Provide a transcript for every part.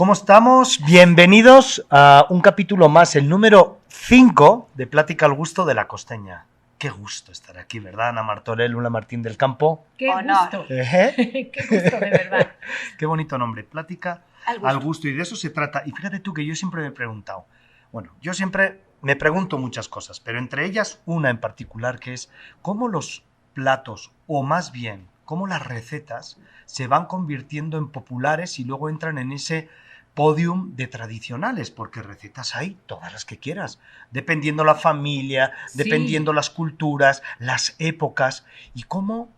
¿Cómo estamos? Bienvenidos a un capítulo más, el número 5 de Plática al Gusto de la Costeña. Qué gusto estar aquí, ¿verdad, Ana Martorell, Lula Martín del Campo? ¡Qué gusto! Qué gusto, de verdad. Qué bonito nombre, Plática al Gusto. Y de eso se trata. Y fíjate tú que yo siempre me he preguntado, bueno, yo siempre me pregunto muchas cosas, pero entre ellas una en particular que es cómo los platos, o más bien, cómo las recetas se van convirtiendo en populares y luego entran en ese podium de tradicionales, porque recetas hay todas las que quieras, dependiendo la familia, dependiendo las culturas, las épocas, y cómo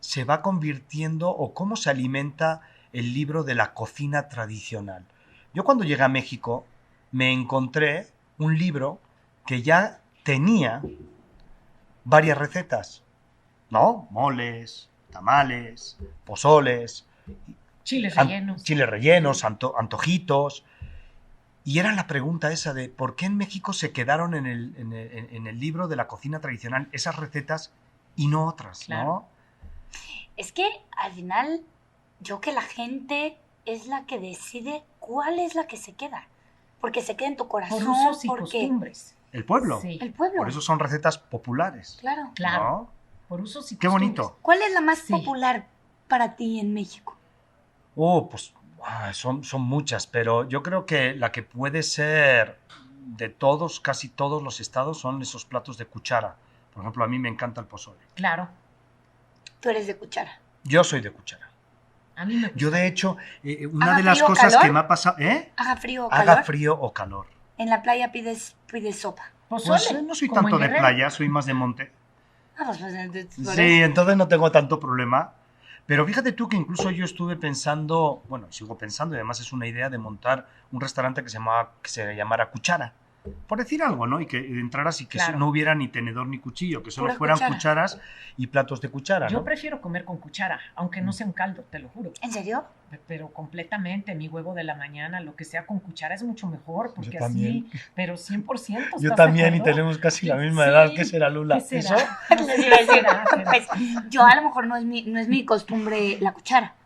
se va convirtiendo o cómo se alimenta el libro de la cocina tradicional. Yo cuando llegué a México me encontré un libro que ya tenía varias recetas, ¿no? Moles, tamales, pozoles, chiles rellenos, antojitos. Y era la pregunta esa de ¿por qué en México se quedaron en el libro de la cocina tradicional esas recetas y no otras, claro, ¿no? Es que al final yo que la gente es la que decide cuál es la que se queda. Porque se queda en tu corazón. Por usos y costumbres. El pueblo. Sí. El pueblo. Por eso son recetas populares. Claro. Claro. ¿No? Por usos y Qué costumbres. bonito. ¿Cuál es la más popular para ti en México? Pues son muchas, pero yo creo que la que puede ser de todos, casi todos los estados, son esos platos de cuchara. Por ejemplo, a mí me encanta el pozole. Claro. Tú eres de cuchara. Yo soy de cuchara. A mí me gusta. Yo, de hecho, una de las cosas que me ha pasado... Haga frío o calor. Haga frío o calor. En la playa pides sopa. Pues no soy tanto de playa, soy más de monte. Sí, entonces no tengo tanto problema. Pero fíjate tú que incluso yo estuve pensando, bueno, sigo pensando, y además es una idea de montar un restaurante que se llamara Cuchara. Por decir algo, ¿no? Y que entraras y que claro, no hubiera ni tenedor ni cuchillo, que solo fueran cucharas y platos de cuchara, ¿no? Yo prefiero comer con cuchara, aunque no sea un caldo, te lo juro. ¿En serio? Pero completamente, mi huevo de la mañana, lo que sea con cuchara es mucho mejor, porque así, pero 100%. Yo también, y tenemos casi la misma edad. ¿Qué será, Lula? ¿Qué será? ¿Eso? Pues, yo a lo mejor no es mi costumbre la cuchara.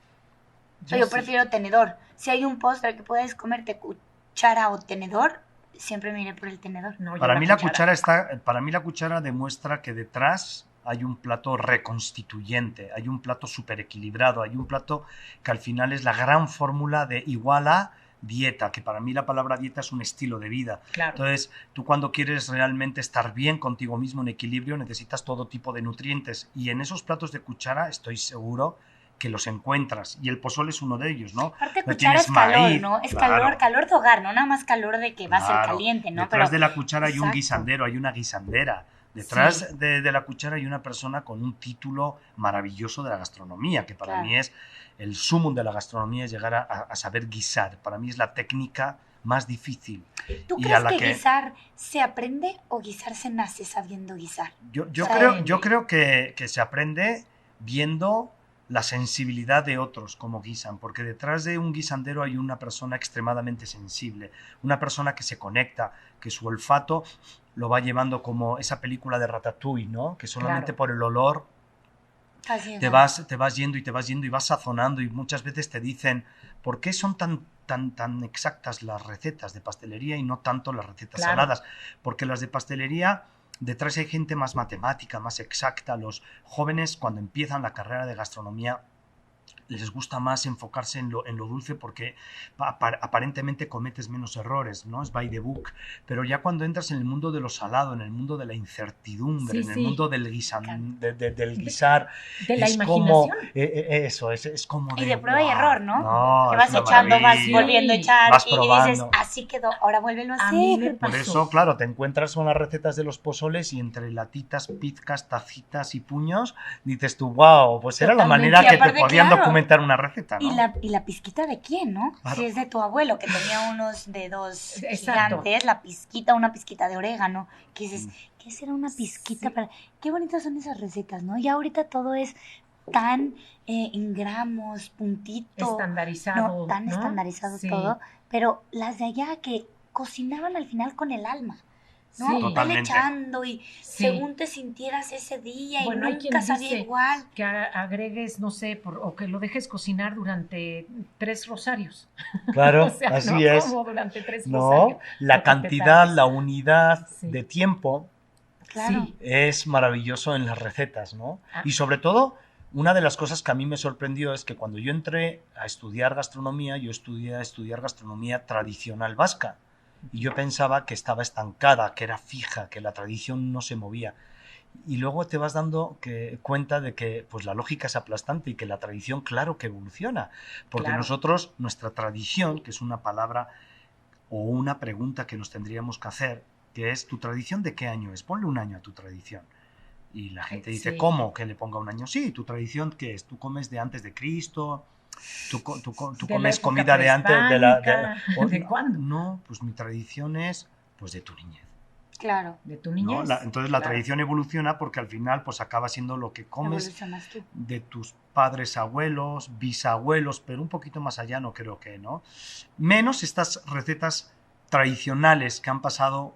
Yo prefiero tenedor. Si hay un postre que puedes comerte cuchara o tenedor, siempre me iré por el tenedor. No, para mí la cuchara demuestra que detrás hay un plato reconstituyente, hay un plato súper equilibrado, hay un plato que al final es la gran fórmula de igual a dieta, que para mí la palabra dieta es un estilo de vida. Claro. Entonces, tú cuando quieres realmente estar bien contigo mismo en equilibrio, necesitas todo tipo de nutrientes, y en esos platos de cuchara estoy seguro que los encuentras, y el pozole es uno de ellos, ¿no? Aparte cuchara es calor, ¿no? Es claro, calor de hogar, no nada más calor de que va a ser caliente, ¿no? Detrás de la cuchara hay un guisandero, hay una guisandera. Detrás de la cuchara hay una persona con un título maravilloso de la gastronomía, que para mí es el sumum de la gastronomía, es llegar a saber guisar. Para mí es la técnica más difícil. ¿Tú crees que guisar se aprende o guisar se nace sabiendo guisar? Yo creo que se aprende viendo la sensibilidad de otros como guisan, porque detrás de un guisandero hay una persona extremadamente sensible, una persona que se conecta, que su olfato lo va llevando como esa película de Ratatouille, ¿no? Que solamente por el olor te vas yendo y vas sazonando, y muchas veces te dicen ¿por qué son tan exactas las recetas de pastelería y no tanto las recetas saladas? Porque las de pastelería detrás hay gente más matemática, más exacta. Los jóvenes cuando empiezan la carrera de gastronomía les gusta más enfocarse en lo dulce porque aparentemente cometes menos errores, ¿no? Es by the book. Pero ya cuando entras en el mundo de lo salado, en el mundo de la incertidumbre, en el mundo del guisar, de la es imaginación. Como, eso, es como de... Y de prueba y error, ¿no? Que vas echando, vas volviendo a echar, vas y dices, así quedó, ahora vuélvelo a hacer. Por eso, claro, te encuentras con las recetas de los pozoles y entre latitas, pizcas, tacitas y puños, dices tú, wow, pues era la manera que te podían documentar una receta, ¿no? Y la pizquita de quién, ¿no? Claro. Si es de tu abuelo, que tenía unos dedos gigantes, una pizquita de orégano, que dices, ¿qué será una pizquita? Qué bonitas son esas recetas, ¿no? Ya ahorita todo es tan en gramos, puntito. Estandarizado. Estandarizado todo, pero las de allá que cocinaban al final con el alma. ¿no? Sí. Totalmente. Echando y según te sintieras ese día y nunca sabía igual. Que agregues, no sé, o que lo dejes cocinar durante 3 rosarios. Claro, o sea, así es. Como durante 3 rosarios. La cantidad, la unidad de tiempo es maravilloso en las recetas, ¿no? Y sobre todo, una de las cosas que a mí me sorprendió es que cuando yo entré a estudiar gastronomía, yo estudié a estudiar gastronomía tradicional vasca. Y yo pensaba que estaba estancada, que era fija, que la tradición no se movía. Y luego te vas dando cuenta de que pues, la lógica es aplastante y que la tradición, claro que evoluciona. Porque nosotros, nuestra tradición, que es una palabra o una pregunta que nos tendríamos que hacer, que es, ¿tu tradición de qué año es? Ponle un año a tu tradición. Y la gente dice, ¿cómo que le ponga un año? Sí, ¿tu tradición qué es? ¿Tú comes de antes de Cristo? ¿Tú comes comida de antes ¿De cuándo? No, pues mi tradición es pues de tu niñez. Claro. De tu niñez. ¿No? Entonces la tradición evoluciona porque al final pues acaba siendo lo que comes de tus padres, abuelos, bisabuelos, pero un poquito más allá no creo que, ¿no? Menos estas recetas tradicionales que han pasado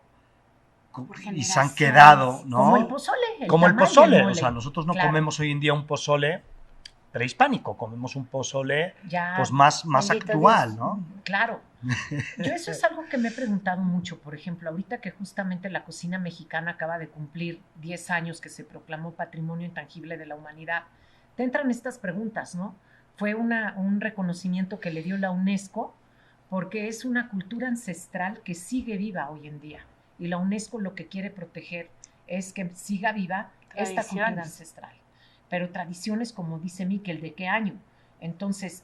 y se han quedado, ¿no? Como el pozole. Como el pozole. O sea, nosotros no comemos hoy en día un pozole prehispánico, comemos un pozole ya, pues más actual, ¿no? Claro. Yo eso es algo que me he preguntado mucho, por ejemplo, ahorita que justamente la cocina mexicana acaba de cumplir 10 años que se proclamó Patrimonio Intangible de la Humanidad, te entran estas preguntas, ¿no? Fue un reconocimiento que le dio la UNESCO porque es una cultura ancestral que sigue viva hoy en día y la UNESCO lo que quiere proteger es que siga viva esta cultura ancestral. Pero tradiciones, como dice Miquel, ¿de qué año? Entonces,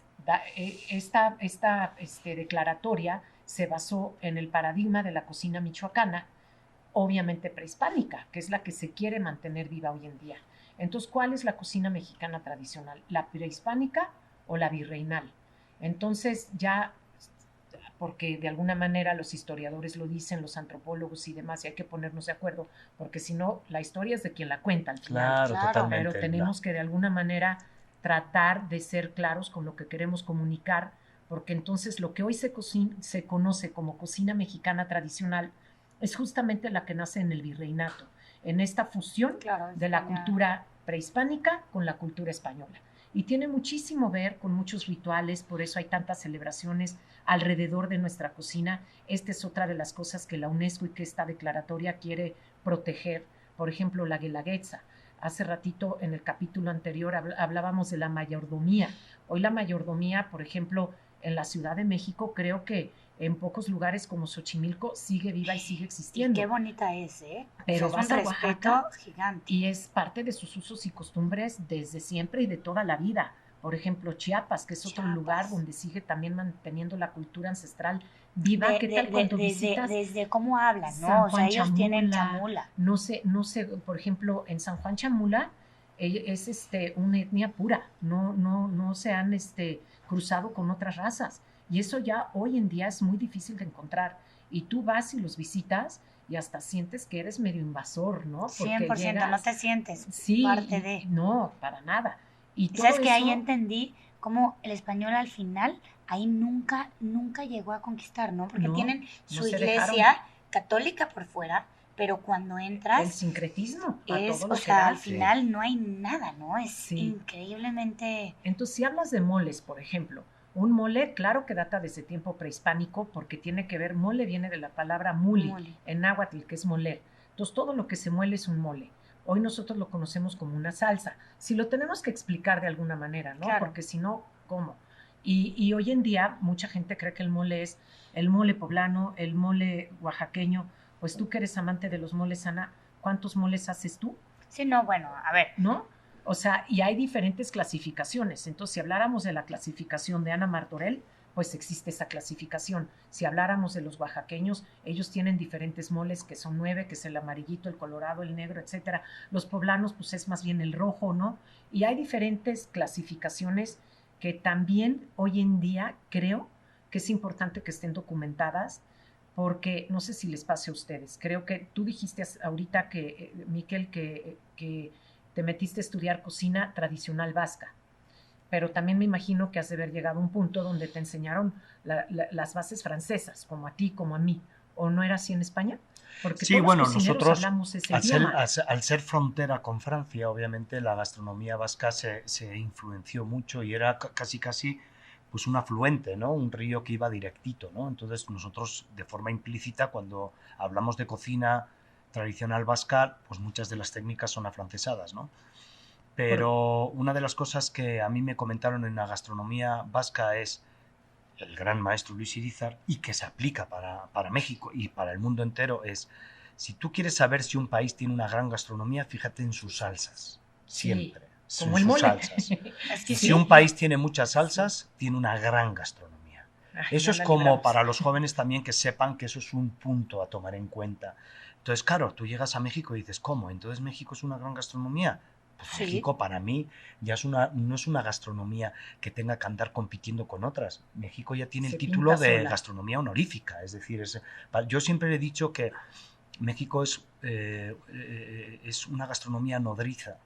esta declaratoria se basó en el paradigma de la cocina michoacana, obviamente prehispánica, que es la que se quiere mantener viva hoy en día. Entonces, ¿cuál es la cocina mexicana tradicional? ¿La prehispánica o la virreinal? Entonces, ya, porque de alguna manera los historiadores lo dicen, los antropólogos y demás, y hay que ponernos de acuerdo, porque si no, la historia es de quien la cuenta al final. Claro, totalmente. Pero tenemos que de alguna manera tratar de ser claros con lo que queremos comunicar, porque entonces lo que hoy se conoce como cocina mexicana tradicional es justamente la que nace en el virreinato, en esta fusión de la cultura prehispánica con la cultura española. Y tiene muchísimo ver con muchos rituales, por eso hay tantas celebraciones alrededor de nuestra cocina. Esta es otra de las cosas que la UNESCO y que esta declaratoria quiere proteger. Por ejemplo, la guelaguetza. Hace ratito en el capítulo anterior hablábamos de la mayordomía. Hoy la mayordomía, por ejemplo, en la Ciudad de México, creo que en pocos lugares como Xochimilco sigue viva y sigue existiendo. Y qué bonita es, ¿eh? Pero es un respeto gigante. Y es parte de sus usos y costumbres desde siempre y de toda la vida. Por ejemplo, Chiapas, que es otro lugar donde sigue también manteniendo la cultura ancestral viva. ¿Qué tal cuando visitas? Desde cómo hablan, ¿no? O sea, ellos tienen chamula. No sé, por ejemplo, en San Juan Chamula es una etnia pura, no se han cruzado con otras razas. Y eso ya hoy en día es muy difícil de encontrar. Y tú vas y los visitas y hasta sientes que eres medio invasor, ¿no? Porque 100%, llegas, no te sientes parte de... No, para nada. Y sabes que ahí entendí cómo el español al final ahí nunca llegó a conquistar, ¿no? Porque tienen su iglesia católica por fuera, pero cuando entras... El sincretismo. O sea, al final no hay nada, ¿no? Es increíblemente... Entonces, si hablas de moles, por ejemplo, un mole, claro que data desde tiempo prehispánico, porque tiene que ver, mole viene de la palabra muli, en náhuatl, que es moler. Entonces, todo lo que se muele es un mole. Hoy nosotros lo conocemos como una salsa. Si lo tenemos que explicar de alguna manera, ¿no? Claro. Porque si no, ¿cómo? Y hoy en día mucha gente cree que el mole es el mole poblano, el mole oaxaqueño. Pues tú que eres amante de los moles, Ana, ¿cuántos moles haces tú? Sí, no, bueno, a ver. ¿No? O sea, y hay diferentes clasificaciones. Entonces, si habláramos de la clasificación de Ana Martorell, pues existe esa clasificación. Si habláramos de los oaxaqueños, ellos tienen diferentes moles, que son 9, que es el amarillito, el colorado, el negro, etcétera. Los poblanos, pues es más bien el rojo, ¿no? Y hay diferentes clasificaciones que también hoy en día creo que es importante que estén documentadas, porque no sé si les pase a ustedes. Creo que tú dijiste ahorita que, Miquel, que te metiste a estudiar cocina tradicional vasca, pero también me imagino que has de haber llegado a un punto donde te enseñaron las bases francesas, como a ti, como a mí. ¿O no era así en España? Porque sí, todos bueno, los cocineros nosotros, hablamos ese idioma. al ser frontera con Francia, obviamente la gastronomía vasca se influenció mucho y era casi pues un afluente, ¿no? Un río que iba directito, ¿no? Entonces nosotros, de forma implícita, cuando hablamos de cocina tradicional vasca, pues muchas de las técnicas son afrancesadas, ¿no? Pero una de las cosas que a mí me comentaron en la gastronomía vasca es el gran maestro Luis Irizar y que se aplica para México y para el mundo entero es, si tú quieres saber si un país tiene una gran gastronomía, fíjate en sus salsas, siempre, sí, como el mole. Salsas. Es que si un país tiene muchas salsas, tiene una gran gastronomía. Eso es como para los jóvenes también que sepan que eso es un punto a tomar en cuenta. Entonces, claro, tú llegas a México y dices, ¿cómo? ¿Entonces México es una gran gastronomía? Pues México para mí ya no es una gastronomía que tenga que andar compitiendo con otras. México ya tiene el título de gastronomía honorífica. Es decir, yo siempre he dicho que México es una gastronomía nodriza,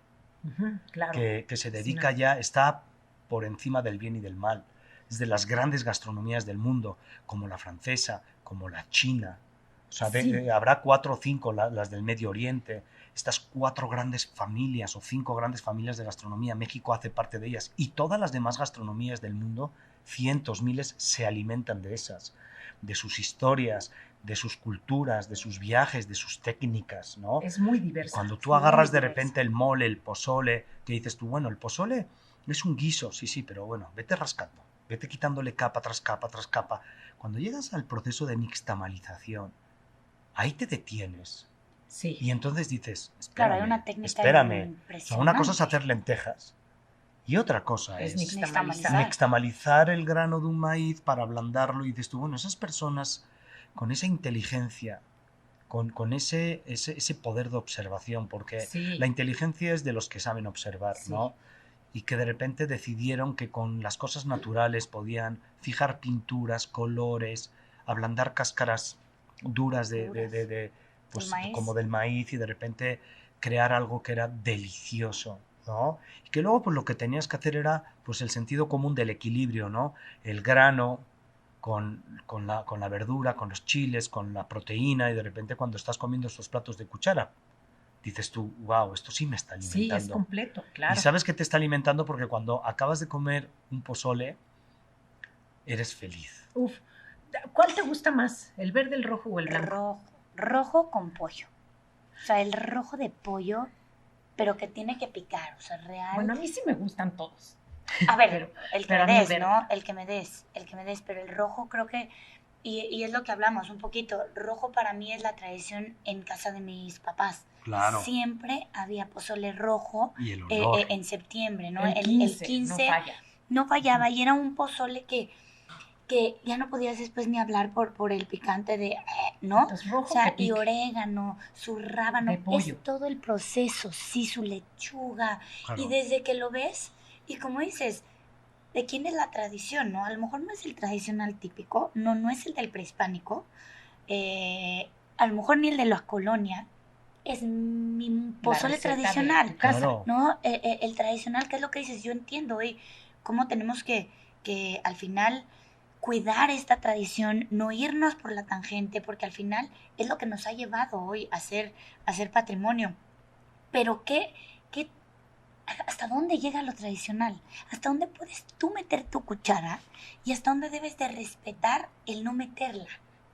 claro. que se dedica está por encima del bien y del mal. Es de las grandes gastronomías del mundo, como la francesa, como la china. O sea, habrá 4 o 5 las del Medio Oriente. Estas 4 grandes familias o 5 grandes familias de gastronomía, México hace parte de ellas. Y todas las demás gastronomías del mundo, cientos, miles, se alimentan de esas, de sus historias, de sus culturas, de sus viajes, de sus técnicas, ¿no? Es muy diverso. Y cuando tú agarras de repente el mole, el pozole, que dices tú, bueno, el pozole es un guiso, sí, pero bueno, vete rascando, vete quitándole capa tras capa tras capa. Cuando llegas al proceso de nixtamalización, ahí te detienes. Sí. Y entonces dices, claro, hay una técnica espérame. O sea, una cosa es hacer lentejas y otra cosa es nixtamalizar el grano de un maíz para ablandarlo. Y dices tú, bueno, esas personas con esa inteligencia, con ese poder de observación, porque la inteligencia es de los que saben observar, ¿no? Y que de repente decidieron que con las cosas naturales podían fijar pinturas, colores, ablandar cáscaras duras pues, como del maíz y de repente crear algo que era delicioso, ¿no? Y que luego pues lo que tenías que hacer era pues el sentido común del equilibrio, ¿no? El grano con la verdura, con los chiles, con la proteína y de repente cuando estás comiendo estos platos de cuchara dices tú, wow, esto sí me está alimentando. Sí, es completo, claro. Y sabes que te está alimentando porque cuando acabas de comer un pozole, eres feliz. Uf, ¿cuál te gusta más? ¿El verde, el rojo o el blanco? Rojo con pollo. O sea, el rojo de pollo, pero que tiene que picar, o sea, real. Bueno, a mí sí me gustan todos. A ver, el que me des, ¿no? El que me des, pero el rojo creo que, y es lo que hablamos un poquito, rojo para mí es la tradición en casa de mis papás. Claro. Siempre había pozole rojo y el olor. En septiembre, ¿no? El 15 no fallaba y era un pozole que ya no podías después ni hablar por el picante de, ¿no? Entonces, rojo, o sea, y orégano, su rábano, es todo el proceso, sí, su lechuga, claro. Y desde que lo ves, y como dices, ¿de quién es la tradición, no? A lo mejor no es el tradicional típico, no es el del prehispánico, a lo mejor ni el de la colonia, es mi pozole tradicional, claro. ¿no? El tradicional, ¿qué es lo que dices? Yo entiendo, cómo tenemos que al final cuidar esta tradición, no irnos por la tangente, porque al final es lo que nos ha llevado hoy a ser patrimonio. Pero ¿hasta dónde llega lo tradicional? ¿Hasta dónde puedes tú meter tu cuchara? Y hasta dónde debes de respetar el no meterla,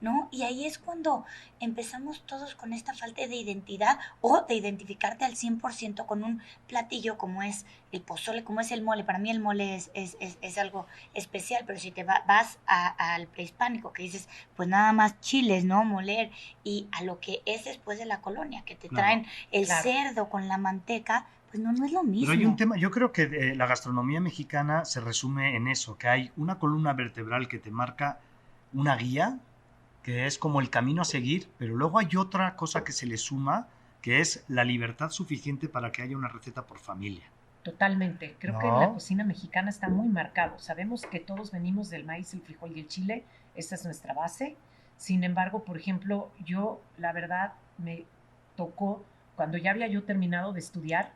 ¿no? Y ahí es cuando empezamos todos con esta falta de identidad o de identificarte al 100% con un platillo como es el pozole, como es el mole. Para mí el mole es algo especial, pero si te vas al prehispánico, que dices, pues nada más chiles, ¿no? Moler, y a lo que es después de la colonia, que te traen el cerdo con la manteca, pues no es lo mismo. Pero hay un tema, yo creo que la gastronomía mexicana se resume en eso, que hay una columna vertebral que te marca una guía, que es como el camino a seguir, pero luego hay otra cosa que se le suma, que es la libertad suficiente para que haya una receta por familia. Totalmente. Creo que en la cocina mexicana está muy marcado. Sabemos que todos venimos del maíz, el frijol y el chile. Esa es nuestra base. Sin embargo, por ejemplo, yo, la verdad, me tocó, cuando ya había yo terminado de estudiar,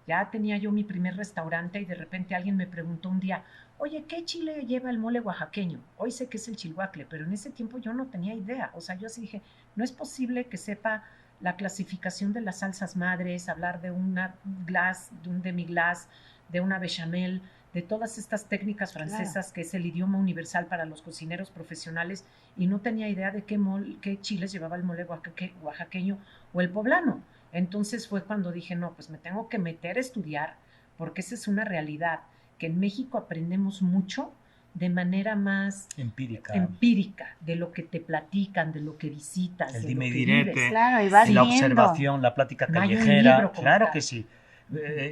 Ya tenía yo mi primer restaurante y de repente alguien me preguntó un día, oye, ¿qué chile lleva el mole oaxaqueño? Hoy sé que es el chilhuacle, pero en ese tiempo yo no tenía idea. O sea, yo así dije, no es posible que sepa la clasificación de las salsas madres, hablar de una glace, de un demi-glace, de una bechamel, de todas estas técnicas francesas, que es el idioma universal para los cocineros profesionales, y no tenía idea de qué chiles llevaba el mole oaxaqueño o el poblano. Entonces fue cuando dije, no, pues me tengo que meter a estudiar, porque esa es una realidad, que en México aprendemos mucho de manera más empírica, de lo que te platican, de lo que visitas, el de dime lo que direte, vives. Claro, y vas la viendo. observación, la plática callejera, claro que sí.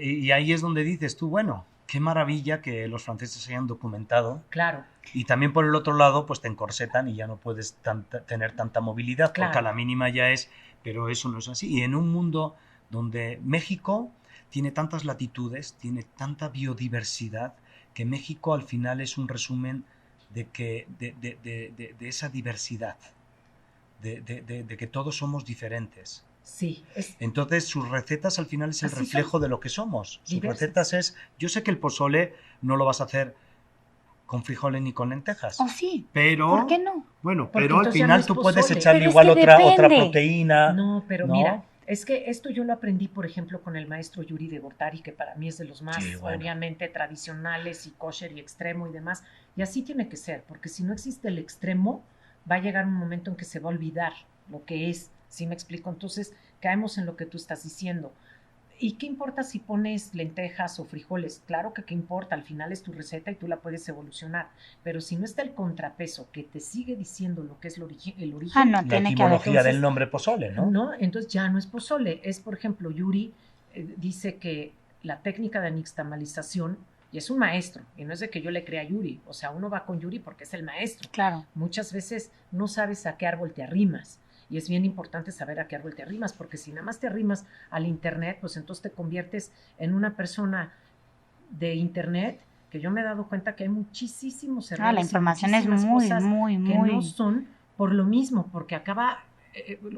Y ahí es donde dices tú, bueno, qué maravilla que los franceses hayan documentado. Claro. Y también por el otro lado, pues te encorsetan y ya no puedes tener tanta movilidad, claro, porque a la mínima ya es, pero eso no es así. Y en un mundo donde México tiene tantas latitudes, tiene tanta biodiversidad, que México al final es un resumen de esa diversidad, de que todos somos diferentes. Sí. Entonces sus recetas al final es el reflejo de lo que somos. Sus recetas es, yo sé que el pozole no lo vas a hacer con frijoles ni con lentejas. Oh, sí. Pero, ¿por qué no? Bueno, pero al final no tú pozole. puedes echarle igual otra proteína. No, pero mira, es que esto yo lo aprendí, por ejemplo, con el maestro Yuri de Gortari, que para mí es de los más, obviamente, tradicionales y kosher y extremo y demás. Y así tiene que ser, porque si no existe el extremo, va a llegar un momento en que se va a olvidar lo que es. ¿Sí me explico? Entonces, caemos en lo que tú estás diciendo. ¿Y qué importa si pones lentejas o frijoles? Claro que qué importa, al final es tu receta y tú la puedes evolucionar, pero si no está el contrapeso que te sigue diciendo lo que es el origen, no, la etimología del nombre pozole, ¿no? No, entonces ya no es pozole, es, por ejemplo, Yuri dice que la técnica de nixtamalización, y es un maestro, y no es de que yo le crea a Yuri, o sea, uno va con Yuri porque es el maestro. Claro. Muchas veces no sabes a qué árbol te arrimas. Y es bien importante saber a qué árbol te arrimas, porque si nada más te arrimas al internet, pues entonces te conviertes en una persona de internet, que yo me he dado cuenta que hay muchísimos errores. La información es muy que no son por lo mismo, porque acaba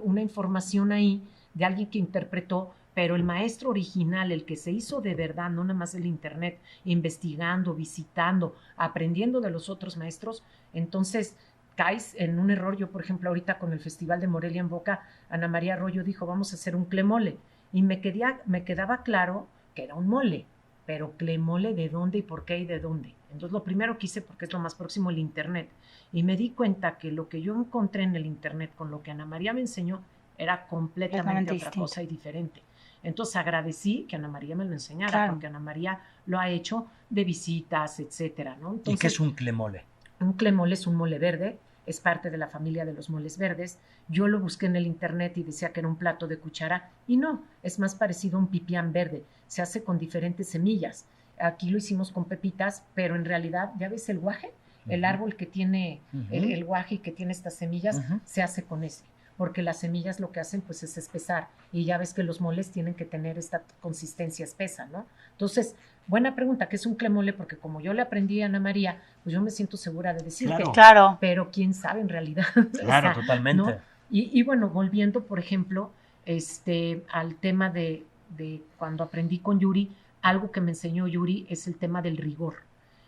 una información ahí de alguien que interpretó, pero el maestro original, el que se hizo de verdad, no nada más el internet, investigando, visitando, aprendiendo de los otros maestros, entonces caes en un error. Yo, por ejemplo, ahorita con el Festival de Morelia en Boca, Ana María Arroyo dijo, vamos a hacer un clemole, y me quedaba claro que era un mole, pero clemole de dónde y por qué y de dónde. Entonces lo primero que hice, porque es lo más próximo, el internet, y me di cuenta que lo que yo encontré en el internet con lo que Ana María me enseñó era completamente otra cosa y diferente. Entonces agradecí que Ana María me lo enseñara, porque Ana María lo ha hecho de visitas, etcétera, ¿no? Entonces, ¿y qué es un clemole? Un clemole es un mole verde, es parte de la familia de los moles verdes. Yo lo busqué en el internet y decía que era un plato de cuchara, y no, es más parecido a un pipián verde, se hace con diferentes semillas. Aquí lo hicimos con pepitas, pero en realidad, ¿ya ves el guaje? El árbol que tiene el guaje y que tiene estas semillas, se hace con ese, porque las semillas lo que hacen pues es espesar, y ya ves que los moles tienen que tener esta consistencia espesa, ¿no? Entonces, buena pregunta, ¿qué es un clemole? Porque como yo le aprendí a Ana María, pues yo me siento segura de decirte. Claro. Pero quién sabe en realidad. Claro, o sea, totalmente. ¿no? Y bueno, volviendo, por ejemplo, al tema de cuando aprendí con Yuri, algo que me enseñó Yuri es el tema del rigor.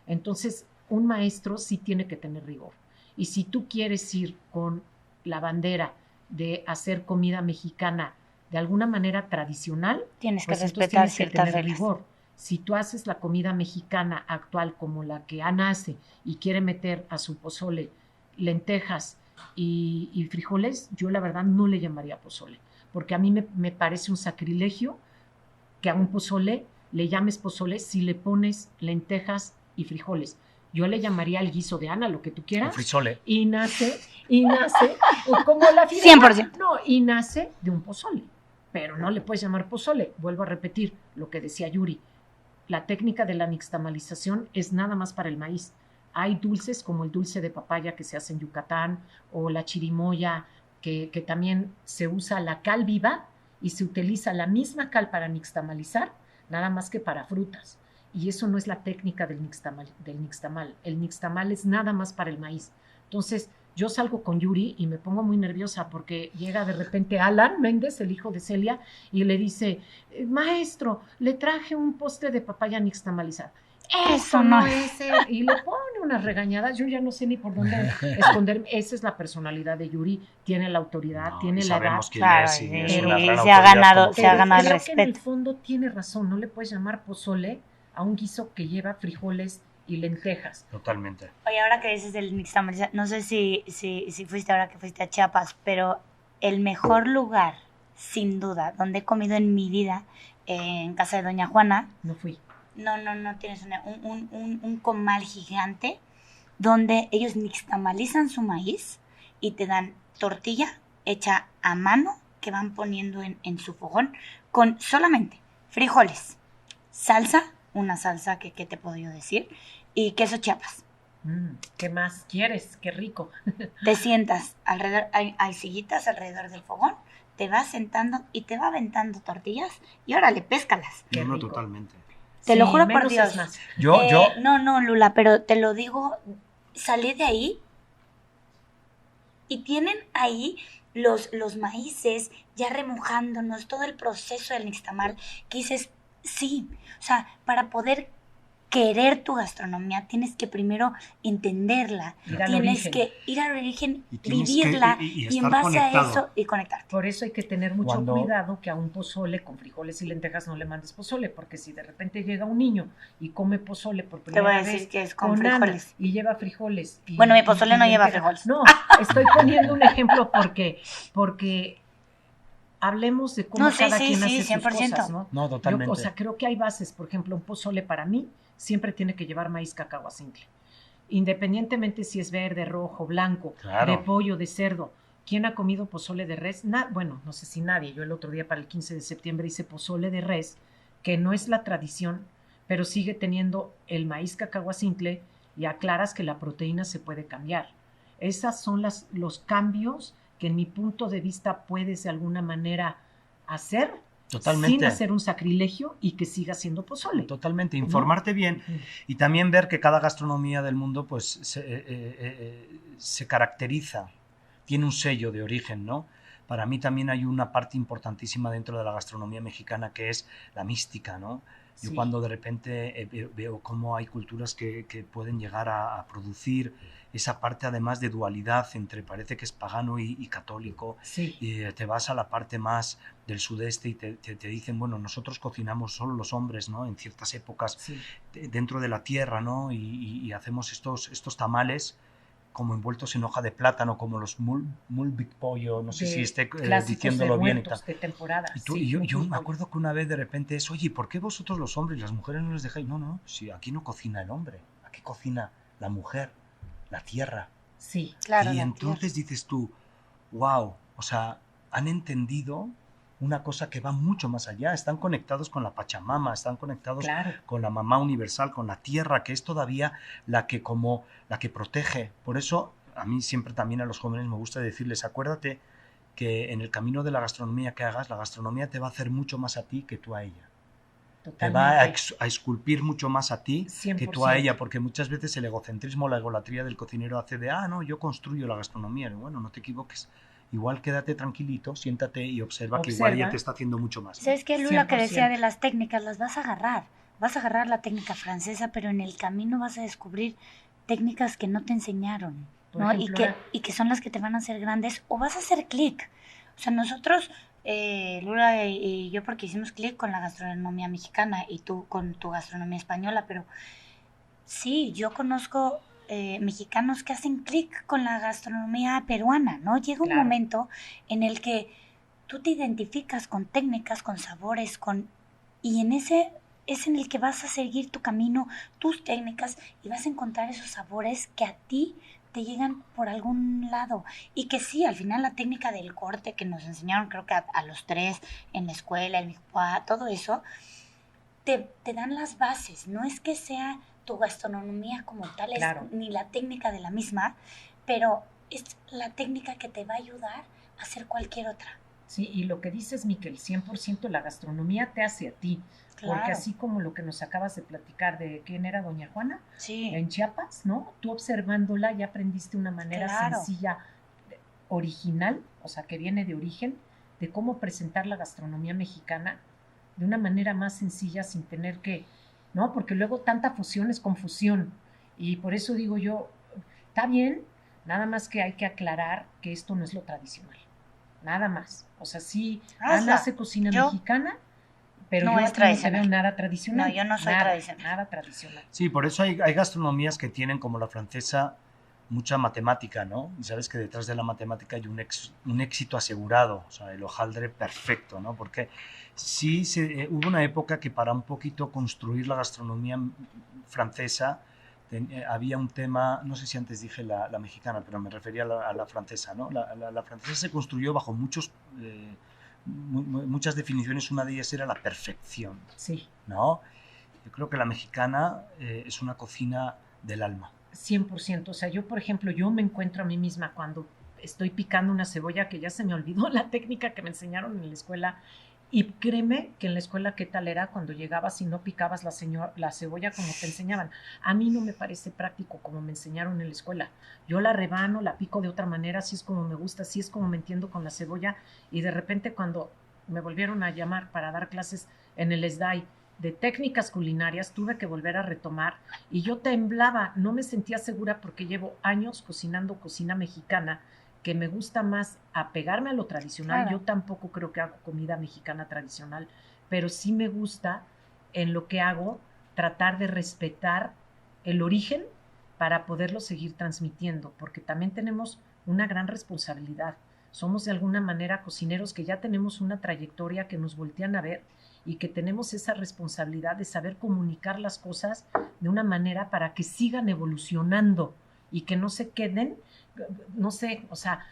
Entonces, un maestro sí tiene que tener rigor. Y si tú quieres ir con la bandera de hacer comida mexicana de alguna manera tradicional, tienes que pues respetar tienes que tener rigor. Si tú haces la comida mexicana actual como la que Ana hace y quiere meter a su pozole lentejas y frijoles, yo la verdad no le llamaría pozole, porque a mí me parece un sacrilegio que a un pozole le llames pozole si le pones lentejas y frijoles. Yo le llamaría el guiso de Ana, lo que tú quieras. El frisole. Y nace como la fideuá. 100%. No, y nace de un pozole, pero no le puedes llamar pozole. Vuelvo a repetir lo que decía Yuri. La técnica de la nixtamalización es nada más para el maíz. Hay dulces como el dulce de papaya que se hace en Yucatán, o la chirimoya, que también se usa la cal viva y se utiliza la misma cal para nixtamalizar, nada más que para frutas. Y eso no es la técnica del nixtamal. El nixtamal es nada más para el maíz. Entonces, Yo salgo con Yuri y me pongo muy nerviosa porque llega de repente Alan Méndez, el hijo de Celia, y le dice, maestro, le traje un postre de papaya nixtamalizada. Eso no es él. Y le pone unas regañadas. Yo ya no sé ni por dónde esconderme. Esa es la personalidad de Yuri. Tiene la autoridad, tiene la edad. Claro, es una gran se ha ganado el respeto. Que en el fondo tiene razón. No le puedes llamar pozole a un guiso que lleva frijoles y lentejas. Totalmente. Oye, ahora que dices del nixtamalizado, no sé si fuiste ahora que fuiste a Chiapas, pero el mejor lugar, sin duda, donde he comido en mi vida, en casa de Doña Juana. No fui. No, tienes un comal gigante donde ellos nixtamalizan su maíz y te dan tortilla hecha a mano que van poniendo en su fogón con solamente frijoles, salsa, una salsa que te puedo yo decir, y queso Chiapas. ¿Qué más quieres? Qué rico. Te sientas alrededor, hay sillitas alrededor del fogón, te vas sentando y te va aventando tortillas y órale, péscalas. No, totalmente. Te lo juro por Dios. Yo. No, Lula, pero te lo digo, salí de ahí y tienen ahí los maíces ya remojándonos, todo el proceso del nixtamal, que dices, sí, o sea, para poder querer tu gastronomía tienes que primero entenderla, tienes que ir al origen, vivirla y en base conectado a eso y conectarte. Por eso hay que tener mucho cuidado que a un pozole con frijoles y lentejas no le mandes pozole, porque si de repente llega un niño y come pozole por primera vez, te voy a decir que es con frijoles y lleva frijoles. Bueno, mi pozole no lleva frijoles. No, estoy poniendo un ejemplo porque hablemos de cómo cada quien hace sus cosas, ¿no? No, totalmente. Yo, creo que hay bases. Por ejemplo, un pozole para mí siempre tiene que llevar maíz cacahuacintle. Independientemente si es verde, rojo, blanco, de pollo, de cerdo. ¿Quién ha comido pozole de res? Bueno, no sé si nadie. Yo el otro día para el 15 de septiembre hice pozole de res, que no es la tradición, pero sigue teniendo el maíz cacahuacintle y aclaras que la proteína se puede cambiar. Esas son los cambios que en mi punto de vista puedes de alguna manera hacer sin hacer un sacrilegio y que siga siendo pozole. Totalmente, informarte bien y también ver que cada gastronomía del mundo pues se caracteriza, tiene un sello de origen, ¿no? Para mí también hay una parte importantísima dentro de la gastronomía mexicana que es la mística, ¿no? Yo cuando de repente veo cómo hay culturas que pueden llegar a producir esa parte además de dualidad entre parece que es pagano y católico, y te vas a la parte más del sudeste y te dicen, bueno, nosotros cocinamos solo los hombres, ¿no? En ciertas épocas dentro de la tierra, ¿no? Y hacemos estos tamales como envueltos en hoja de plátano, como los mulbik pollo, no sé si esté diciéndolo bien y tal. De temporada. Y yo me acuerdo que una vez de repente es, oye, ¿por qué vosotros los hombres y las mujeres no les dejáis? No, si aquí no cocina el hombre, aquí cocina la mujer, la tierra. Sí, claro. Y entonces dices tú, wow, o sea, han entendido una cosa que va mucho más allá, están conectados con la Pachamama, están conectados con la mamá universal, con la tierra, que es todavía la que protege. Por eso a mí siempre también a los jóvenes me gusta decirles, acuérdate que en el camino de la gastronomía que hagas, la gastronomía te va a hacer mucho más a ti que tú a ella. Totalmente. Te va a esculpir mucho más a ti 100%. Que tú a ella, porque muchas veces el egocentrismo, la egolatría del cocinero hace de, no, yo construyo la gastronomía. Bueno, no te equivoques. Igual quédate tranquilito, siéntate y observa que igual ella te está haciendo mucho más. ¿Sabes qué, Lula? 100%. Que decía de las técnicas, las vas a agarrar. Vas a agarrar la técnica francesa, pero en el camino vas a descubrir técnicas que no te enseñaron, ¿no? Ejemplo, y que son las que te van a hacer grandes, o vas a hacer clic. O sea, nosotros, Lula y yo, porque hicimos clic con la gastronomía mexicana y tú con tu gastronomía española, pero sí, yo conozco mexicanos que hacen clic con la gastronomía peruana, ¿no? Llega un momento en el que tú te identificas con técnicas, con sabores, y en ese es en el que vas a seguir tu camino, tus técnicas, y vas a encontrar esos sabores que a ti te llegan por algún lado. Y que sí, al final la técnica del corte que nos enseñaron, creo que a los 3 en la escuela, en mi papá, todo eso, te dan las bases. No es que sea tu gastronomía como tal, ni la técnica de la misma, pero es la técnica que te va a ayudar a hacer cualquier otra. Sí, y lo que dices, Miquel, 100% la gastronomía te hace a ti. Claro. Porque así como lo que nos acabas de platicar de quién era doña Juana, sí, en Chiapas, ¿no? Tú observándola ya aprendiste una manera sencilla, original, o sea, que viene de origen, de cómo presentar la gastronomía mexicana de una manera más sencilla sin tener que, ¿no? Porque luego tanta fusión es confusión. Y por eso digo yo, está bien, nada más que hay que aclarar que esto no es lo tradicional. Nada más. O sea, sí, Ana hace cocina mexicana, pero no yo es tradicional. No te veo nada tradicional. No, yo no soy tradicional. Nada tradicional. Sí, por eso hay gastronomías que tienen, como la francesa, mucha matemática, ¿no? Y sabes que detrás de la matemática hay un éxito asegurado, o sea, el hojaldre perfecto, ¿no? Porque sí hubo una época que para un poquito construir la gastronomía francesa había un tema, no sé si antes dije la mexicana, pero me refería a la francesa, ¿no? La francesa se construyó bajo muchas definiciones, una de ellas era la perfección, sí, ¿no? Yo creo que la mexicana es una cocina del alma. 100%, o sea, yo por ejemplo, yo me encuentro a mí misma cuando estoy picando una cebolla, que ya se me olvidó la técnica que me enseñaron en la escuela, y créeme que en la escuela qué tal era cuando llegabas y no picabas la cebolla como te enseñaban. A mí no me parece práctico como me enseñaron en la escuela. Yo la rebano, la pico de otra manera, así es como me gusta, así es como me entiendo con la cebolla, y de repente cuando me volvieron a llamar para dar clases en el SDAI de técnicas culinarias, tuve que volver a retomar y yo temblaba, no me sentía segura porque llevo años cocinando cocina mexicana, que me gusta más apegarme a lo tradicional. Claro. Yo tampoco creo que hago comida mexicana tradicional, pero sí me gusta en lo que hago tratar de respetar el origen para poderlo seguir transmitiendo, porque también tenemos una gran responsabilidad. Somos de alguna manera cocineros que ya tenemos una trayectoria, que nos voltean a ver y que tenemos esa responsabilidad de saber comunicar las cosas de una manera para que sigan evolucionando y que no se queden, no sé, o sea,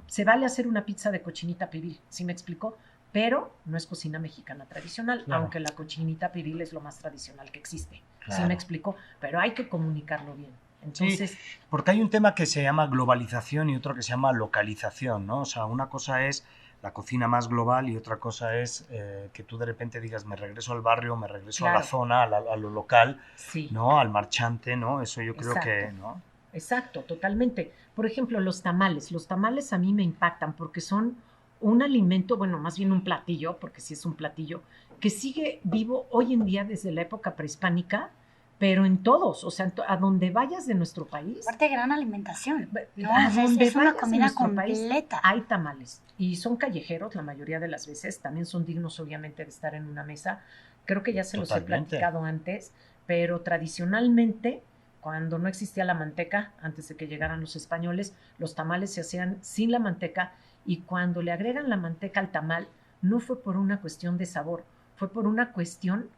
se vale hacer una pizza de cochinita pibil, ¿sí me explico? Pero no es cocina mexicana tradicional, claro, aunque la cochinita pibil es lo más tradicional que existe, claro, ¿sí me explico? Pero hay que comunicarlo bien. Entonces, sí, porque hay un tema que se llama globalización y otro que se llama localización, ¿no? O sea, una cosa es la cocina más global y otra cosa es que tú de repente digas, me regreso al barrio, me regreso, claro, a la zona, a lo local, sí, ¿no? Al marchante, ¿no? Eso yo creo, exacto, que, ¿no? Exacto, totalmente. Por ejemplo, los tamales a mí me impactan porque son un alimento, bueno, más bien un platillo, porque sí es un platillo, que sigue vivo hoy en día desde la época prehispánica, pero en todos, o sea, a donde vayas de nuestro país. Aparte, gran alimentación. No, a donde es una comida completa. País, hay tamales y son callejeros la mayoría de las veces, también son dignos obviamente de estar en una mesa. Creo que ya se los he platicado antes, pero tradicionalmente, cuando no existía la manteca, antes de que llegaran los españoles, los tamales se hacían sin la manteca, y cuando le agregan la manteca al tamal, no fue por una cuestión de sabor, fue por una cuestión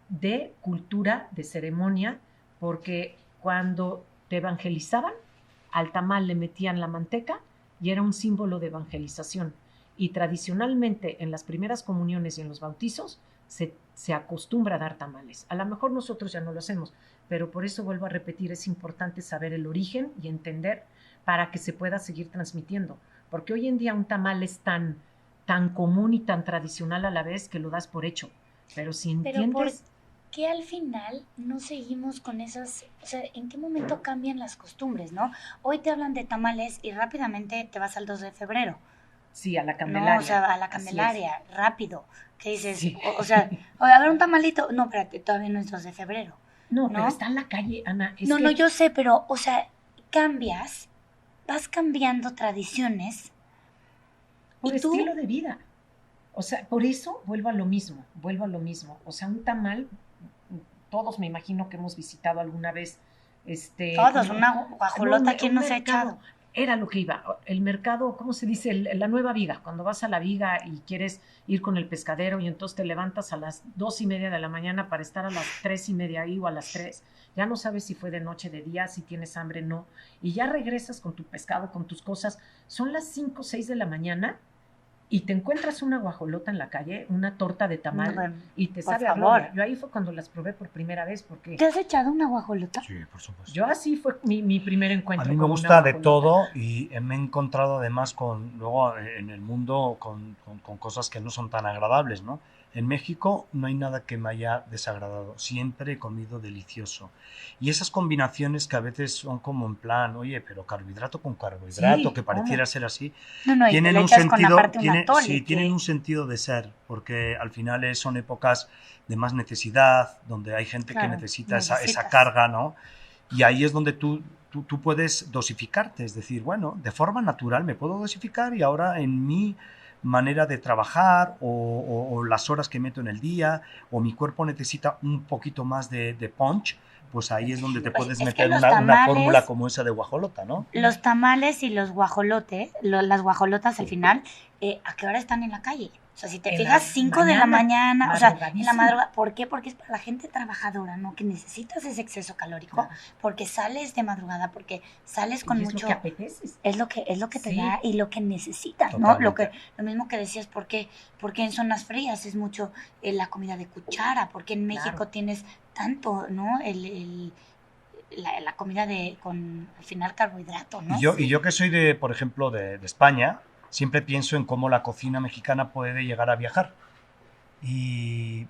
de cultura, de ceremonia, porque cuando te evangelizaban, al tamal le metían la manteca y era un símbolo de evangelización. Y tradicionalmente en las primeras comuniones y en los bautizos se acostumbra a dar tamales. A lo mejor nosotros ya no lo hacemos, pero por eso vuelvo a repetir, es importante saber el origen y entender para que se pueda seguir transmitiendo. Porque hoy en día un tamal es tan común y tan tradicional a la vez que lo das por hecho. Pero si entiendes... que al final no seguimos con esas, o sea, ¿en qué momento cambian las costumbres, no? Hoy te hablan de tamales y rápidamente te vas al 2 de febrero. Sí, a la Candelaria. No, o sea, a la Candelaria, rápido. ¿Qué dices? Sí. O sea, a ver, un tamalito. No, espérate, todavía no es 2 de febrero. No, pero está en la calle, Ana. No, yo sé, pero, o sea, vas cambiando tradiciones. Por estilo de vida. O sea, por eso vuelvo a lo mismo. O sea, un tamal, todos me imagino que hemos visitado alguna vez. Todos, una guajolota, ¿quién nos ha echado? Era lo que iba. El mercado, ¿cómo se dice? La nueva viga. Cuando vas a la viga y quieres ir con el pescadero y entonces te levantas a las 2:30 de la mañana para estar a las 3:30 ahí o a las 3. Ya no sabes si fue de noche, de día, si tienes hambre, no. Y ya regresas con tu pescado, con tus cosas. Son las 5 o 6 de la mañana y te encuentras una guajolota en la calle, una torta de tamal, y te sabe a gloria. Yo ahí fue cuando las probé por primera vez, porque... ¿Te has echado una guajolota? Sí, por supuesto. Yo así fue mi primer encuentro. A mí me gusta de todo y me he encontrado además luego en el mundo con cosas que no son tan agradables, ¿no? En México no hay nada que me haya desagradado. Siempre he comido delicioso. Y esas combinaciones que a veces son como en plan, oye, pero carbohidrato con carbohidrato, que pareciera ser así, tienen un sentido, tienen un sentido de ser, porque al final son épocas de más necesidad, donde hay gente que necesita esa carga, ¿no? Y ahí es donde tú puedes dosificarte, es decir, bueno, de forma natural me puedo dosificar y ahora en mi manera de trabajar o las horas que meto en el día o mi cuerpo necesita un poquito más de punch, pues ahí es donde te puedes meter una fórmula como esa de guajolota, ¿no? Los tamales y los guajolotes, las guajolotas al final, ¿a qué hora están en la calle? O sea, si te fijas, 5 de la mañana, o sea, en la madrugada. ¿Por qué? Porque es para la gente trabajadora, ¿no? Que necesitas ese exceso calórico, porque sales de madrugada, porque sales con mucho... Es lo que apeteces. Es lo que te da y lo que necesitas, totalmente, ¿no? Lo mismo que decías, porque en zonas frías es mucho la comida de cuchara, porque en México tienes tanto, ¿no? La comida con, al final, carbohidrato, ¿no? Y yo que soy, por ejemplo, de España, siempre pienso en cómo la cocina mexicana puede llegar a viajar. Y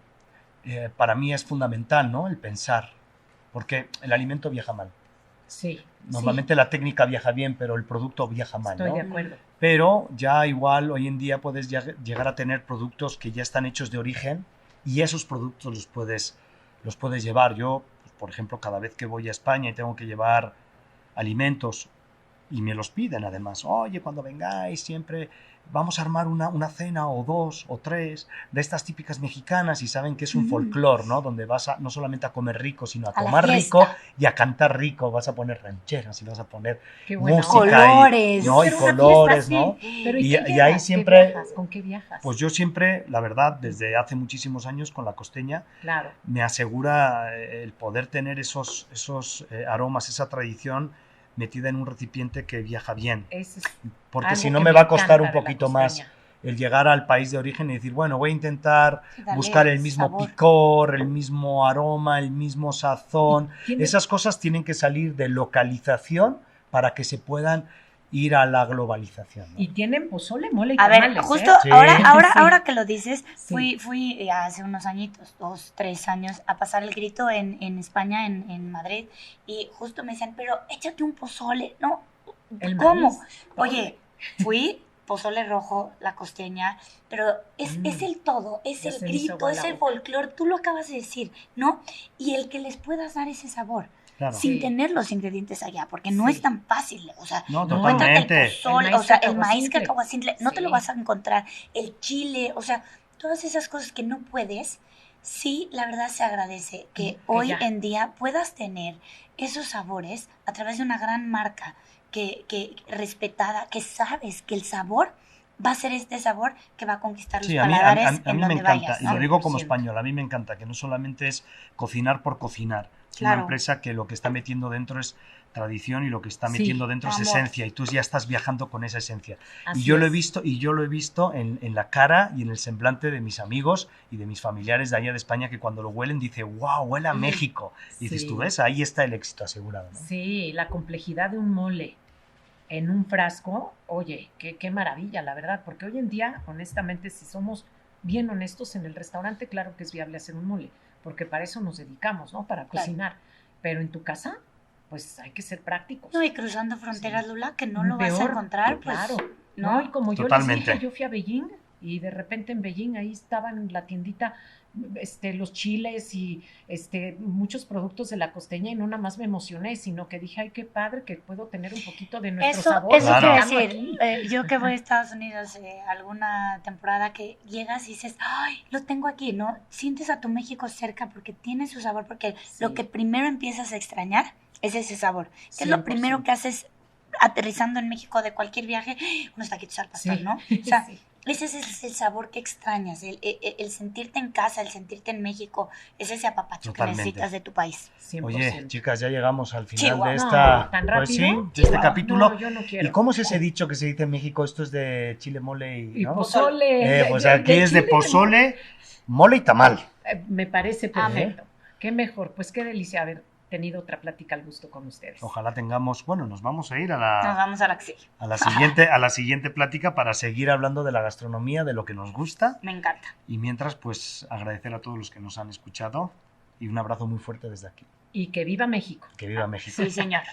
para mí es fundamental, ¿no? El pensar, porque el alimento viaja mal. Sí. Normalmente la técnica viaja bien, pero el producto viaja mal, Estoy de acuerdo. Pero ya igual hoy en día puedes llegar a tener productos que ya están hechos de origen y esos productos los puedes llevar. Yo, pues, por ejemplo, cada vez que voy a España y tengo que llevar alimentos, y me los piden además, oye, cuando vengáis siempre vamos a armar una cena o 2 o 3 de estas típicas mexicanas, y saben que es un folclore, ¿no? Donde vas no solamente a comer rico, sino a tomar rico y a cantar rico. Vas a poner rancheras y vas a poner música colores, y colores, ¿no? Pero y ahí siempre... ¿Con qué viajas? Pues yo siempre, la verdad, desde hace muchísimos años con la costeña, me asegura el poder tener esos aromas, esa tradición metida en un recipiente que viaja bien, porque si no me va a costar un poquito más el llegar al país de origen y decir, bueno, voy a intentar buscar el mismo picor, el mismo aroma, el mismo sazón. Esas cosas tienen que salir de localización para que se puedan ir a la globalización, ¿no? Y tienen pozole, mole y tamales. A ver, justo ahora que lo dices, fui hace unos añitos, 2, 3 años, a pasar el grito en España, en Madrid, y justo me decían, pero échate un pozole, ¿no? ¿Cómo? Oye, fui pozole rojo, la costeña, pero es el todo, es el grito, es el folclore, tú lo acabas de decir, ¿no? Y el que les puedas dar ese sabor. Sin tener los ingredientes allá, porque no es tan fácil, o sea, no totalmente. El pozole, el maíz cacahuacintle, no te lo vas a encontrar, el chile, o sea, todas esas cosas que no puedes, sí, la verdad se agradece que hoy en día puedas tener esos sabores a través de una gran marca que respetada, que sabes que el sabor va a ser este sabor que va a conquistar los paladares a mí me encanta, vayas, ¿no? Y lo digo como español, a mí me encanta que no solamente es cocinar por cocinar, es una empresa que lo que está metiendo dentro es tradición y lo que está metiendo dentro es esencia, y tú ya estás viajando con esa esencia. Y yo lo he visto en la cara y en el semblante de mis amigos y de mis familiares de allá de España, que cuando lo huelen dice, wow, huele a México. Y dices, tú ves, ahí está el éxito asegurado, ¿no? Sí, la complejidad de un mole en un frasco, oye, qué maravilla, la verdad, porque hoy en día, honestamente, si somos bien honestos, en el restaurante, claro que es viable hacer un mole, porque para eso nos dedicamos, ¿no? Para cocinar, pero en tu casa, pues hay que ser prácticos. No, y cruzando fronteras, Lula, que no lo vas a encontrar, pues, claro, ¿no? Y como totalmente. Yo les dije, yo fui a Beijing, y de repente en Beijing ahí estaban en la tiendita los chiles y muchos productos de la costeña, y no nada más me emocioné, sino que dije, ay, qué padre que puedo tener un poquito de nuestro sabor. Eso quiero decir, yo que voy a Estados Unidos alguna temporada, que llegas y dices, ay, lo tengo aquí, ¿no? Sientes a tu México cerca porque tiene su sabor, porque lo que primero empiezas a extrañar es ese sabor, que es lo primero que haces aterrizando en México de cualquier viaje, unos taquitos al pastor, ¿no? O sea, ese es el sabor que extrañas, el sentirte en casa, el sentirte en México, es ese apapacho que necesitas de tu país. 100%. Oye, chicas, ya llegamos al final de ¿tan rápido? Pues sí, de este capítulo. No, yo no quiero. ¿Y cómo es ese dicho que se dice en México? Esto es de chile, mole y ¿no? Pozole. Pues aquí es de pozole, mole y tamal. Me parece perfecto. Qué mejor, pues qué delicia. A ver, tenido otra plática al gusto con ustedes. Ojalá tengamos, bueno, nos vamos a ir Nos vamos a la siguiente plática para seguir hablando de la gastronomía, de lo que nos gusta. Me encanta. Y mientras, pues agradecer a todos los que nos han escuchado y un abrazo muy fuerte desde aquí. Y que viva México. Que viva México. Sí, señor.